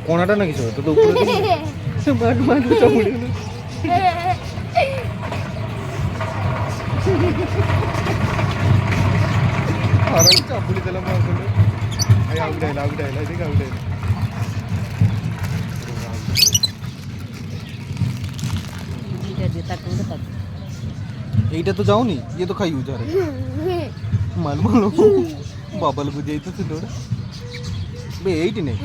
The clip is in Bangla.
কোনাটা না কিছু তো উপরে মাঠ মাঠ চামড়ি আর চামড়ি দিলাম মারগুলো এই আউটাইলা এদিকে আউটাইলা এইটা তো যাওনি ये तो खाई जा रहा माल मालो बाबल को जाई तो सिलोड़ा बे एट नहीं